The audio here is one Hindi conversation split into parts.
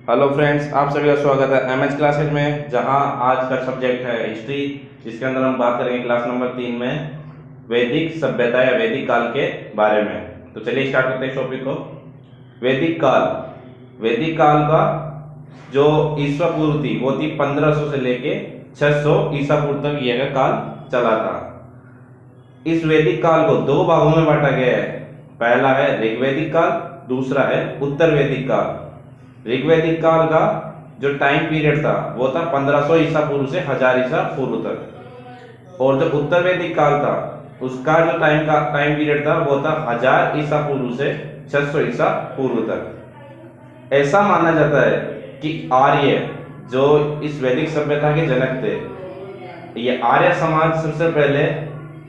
हेलो फ्रेंड्स, आप सभी का स्वागत है एमएच क्लासेज में। जहां आज का सब्जेक्ट है हिस्ट्री, जिसके अंदर हम बात करेंगे क्लास नंबर 3 में वैदिक सभ्यता या वैदिक काल के बारे में। तो चलिए स्टार्ट करते हैं इस टॉपिक को। वैदिक काल, वैदिक काल का जो ईसा पूर्व थी वो थी 1500 से लेके 600 ईसा पूर्व तक यह काल चला था। इस वैदिक काल को दो भागों में बांटा गया है। पहला है ऋग्वैदिक काल, दूसरा है उत्तर वैदिक काल। ऋग्वैदिक काल का जो टाइम पीरियड था वो था 1500 ईसा पूर्व से 1000 ईसा पूर्व तक, और जो उत्तर वैदिक काल था उसका जो टाइम पीरियड था वो था 1000 ईसा पूर्व से 600 ईसा पूर्व तक। ऐसा माना जाता है कि आर्य जो इस वैदिक सभ्यता के जनक थे, ये आर्य समाज सबसे पहले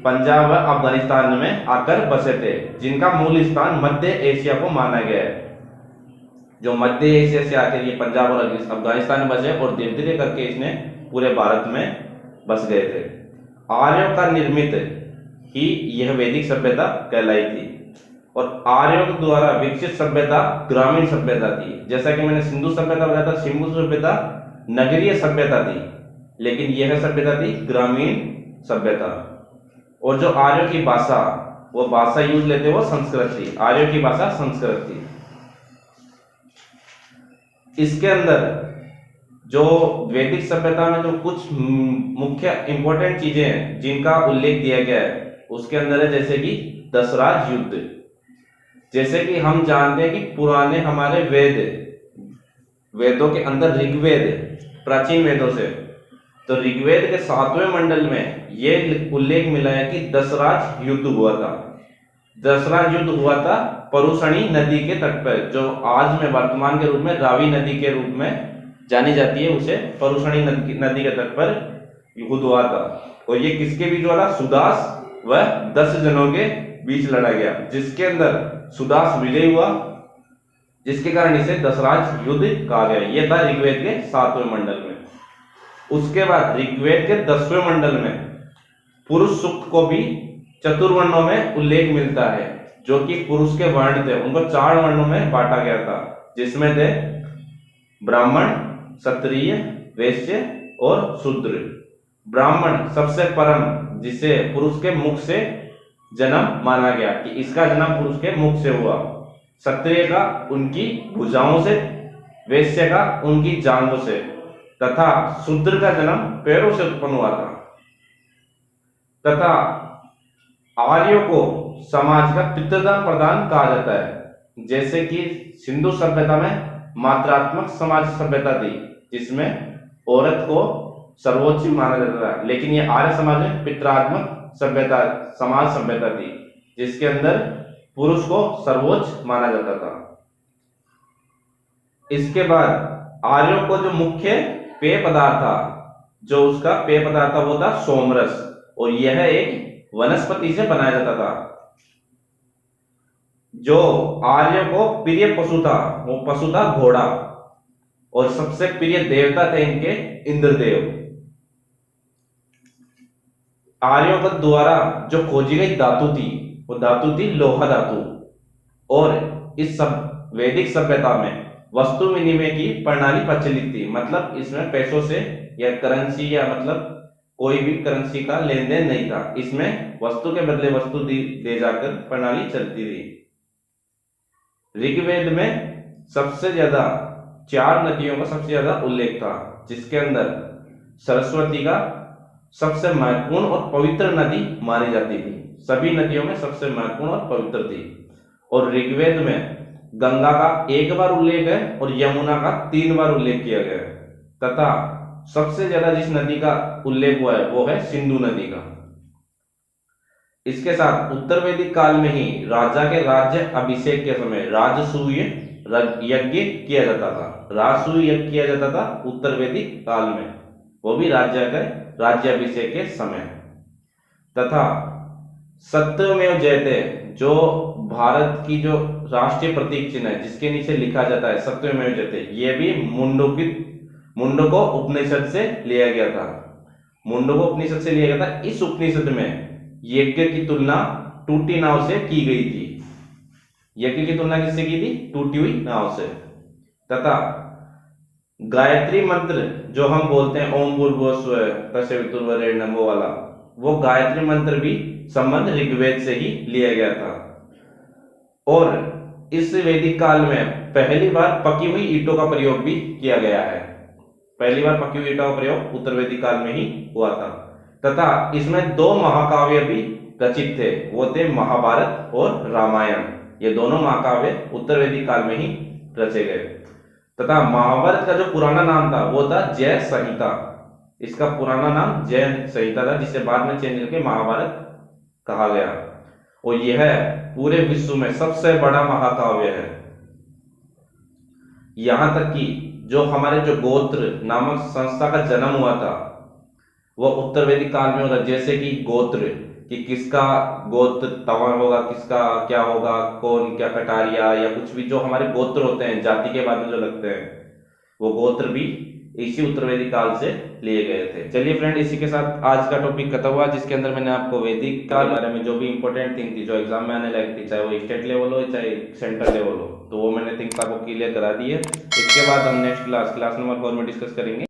पंजाब व अफगानिस्तान में आकर बसे थे, जिनका मूल स्थान मध्य एशिया को माना गया है। जो मध्य एशिया से आकर ये पंजाब और अफगानिस्तान में बसे और धीरे धीरे करके इसने पूरे भारत में बस गए थे। आर्यों का निर्मित ही यह वैदिक सभ्यता कहलाई थी, और आर्यों द्वारा विकसित सभ्यता ग्रामीण सभ्यता थी। जैसा कि मैंने सिंधु सभ्यता बताया था, सिंधु सभ्यता नगरीय सभ्यता थी, लेकिन यह सभ्यता थी ग्रामीण सभ्यता। और जो आर्यों की भाषा, वो भाषा यूज लेते वो संस्कृत थी। आर्यों की भाषा संस्कृत थी। इसके अंदर जो वैदिक सभ्यता में जो कुछ मुख्य इंपॉर्टेंट चीजें हैं जिनका उल्लेख दिया गया है, उसके अंदर है जैसे कि दशराज युद्ध। जैसे कि हम जानते हैं कि पुराने हमारे वेदों के अंदर ऋग्वेद, प्राचीन वेदों से, तो ऋग्वेद के 7वें मंडल में यह उल्लेख मिला है कि दशराज युद्ध हुआ था। दशराज युद्ध हुआ था परुषणी नदी के तट पर, जो आज में वर्तमान के रूप में रावी नदी के रूप में जानी जाती है, उसे परुषणी नदी के तट पर युद्ध हुआ था। और ये किसके बीच हुआ था? सुदास व 10 जनों के बीच लड़ा गया, जिसके अंदर सुदास विजयी हुआ, जिसके कारण इसे दशराज युद्ध कहा गया। यह था ऋग्वेद के 7वें मंडल में। उसके बाद ऋग्वेद के 10वें मंडल में पुरुष सूक्त को भी चतुर्वर्णों में उल्लेख मिलता है। जो कि पुरुष के वर्ण थे उनको 4 वर्णों में बांटा गया था, जिसमें थे ब्राह्मण, क्षत्रिय, वैश्य और शूद्र। ब्राह्मण सबसे परम, जिसे पुरुष के मुख से जन्म माना गया कि इसका जन्म पुरुष के मुख से हुआ। क्षत्रिय का उनकी भुजाओं से, वैश्य का उनकी जांघों से, तथा शूद्र का जन्म पैरों से उत्पन्न हुआ था। तथा आर्यों को समाज का पितृदान प्रदान कहा जाता है। जैसे कि सिंधु सभ्यता में मात्रात्मक समाज सभ्यता थी, जिसमें औरत को सर्वोच्च माना जाता था, लेकिन ये आर्य समाज में पितृत्मक सभ्यता, समाज सभ्यता थी, जिसके अंदर पुरुष को सर्वोच्च माना जाता था। इसके बाद आर्यों को जो मुख्य पेय पदार्थ था, जो उसका पेय पदार्थ था वो था सोमरस, और यह एक वनस्पति से बनाया जाता था। जो आर्यों को प्रिय पशु था वो पशु था घोड़ा, और सबसे प्रिय देवता थे इनके इंद्रदेव। आर्यों के द्वारा जो खोजी गई धातु थी वो धातु थी लोहा धातु। और इस सब वैदिक सभ्यता में वस्तु विनिमय की प्रणाली प्रचलित थी, मतलब इसमें पैसों से या करेंसी या मतलब कोई भी करेंसी का लेन देन नहीं था। इसमें वस्तु के बदले वस्तु दे जाकर प्रणाली चलती थी। ऋग्वेद में सबसे ज्यादा 4 नदियों का सबसे ज्यादा उल्लेख था, जिसके अंदर सरस्वती का सबसे महत्वपूर्ण और पवित्र नदी मानी जाती थी। सभी नदियों में सबसे महत्वपूर्ण और पवित्र थी। और ऋग्वेद में गंगा का 1 बार उल्लेख है और यमुना का 3 बार उल्लेख किया गया है। तथा सबसे ज्यादा जिस नदी का उल्लेख हुआ है वो है सिंधु नदी का। इसके साथ उत्तर वैदिक काल में ही राजा के राज्य अभिषेक के समय राजसूय यज्ञ किया जाता था। राजसूय यज्ञ किया जाता था उत्तर वैदिक काल में, वो भी राज्याभिषेक के समय। तथा सत्यमेव जयते, जो भारत की जो राष्ट्रीय प्रतीक चिन्ह है जिसके नीचे लिखा जाता है सत्यमेव जयते, ये भी मुंडको उपनिषद से लिया गया था। मुंडको उपनिषद से लिया गया था। इस उपनिषद में यज्ञ की तुलना टूटी नाव से की गई थी। यज्ञ की तुलना किससे की थी? टूटी हुई नाव से। तथा गायत्री मंत्र जो हम बोलते हैं ओम भूर्भुवः तत्सवितुर्वरेण्यं वो वाला, वो गायत्री मंत्र भी संबंध ऋग्वेद से ही लिया गया था। और इस वैदिक काल में पहली बार पकी हुई ईंटों का प्रयोग भी किया गया है। पहली बार पकी हुई ईंटों का प्रयोग उत्तर वैदिक काल में ही हुआ था। तथा इसमें दो महाकाव्य भी रचित थे, वो थे महाभारत और रामायण। ये दोनों महाकाव्य उत्तर वैदिक काल में ही रचे गए। तथा महाभारत का जो पुराना नाम था वो था जय संहिता। इसका पुराना नाम जय संहिता था, जिसे बाद में चेंज करके महाभारत कहा गया। और यह पूरे विश्व में सबसे बड़ा महाकाव्य है। यहां तक कि जो हमारे जो गोत्र नामक संस्था का जन्म हुआ था वो उत्तर वैदिक काल में होता। जैसे कि गोत्र, कि किसका गोत्र तंवर होगा, किसका क्या होगा, कौन क्या कटारिया, या कुछ भी जो हमारे गोत्र होते हैं जाति के बाद में जो लगते हैं, वो गोत्र भी इसी उत्तर वैदिक काल से लिए गए थे। चलिए फ्रेंड, इसी के साथ आज का टॉपिक खत्म हुआ, जिसके अंदर मैंने आपको वैदिक काल के बारे में जो भी इंपॉर्टेंट थिंग थी, जो एग्जाम में आने लायक थी, चाहे वो स्टेट लेवल हो चाहे सेंट्रल लेवल हो, तो वो मैंने थिंग्स आपको क्लियर करा दी है। इसके बाद हम नेक्स्ट क्लास नंबर 4 में डिस्कस करेंगे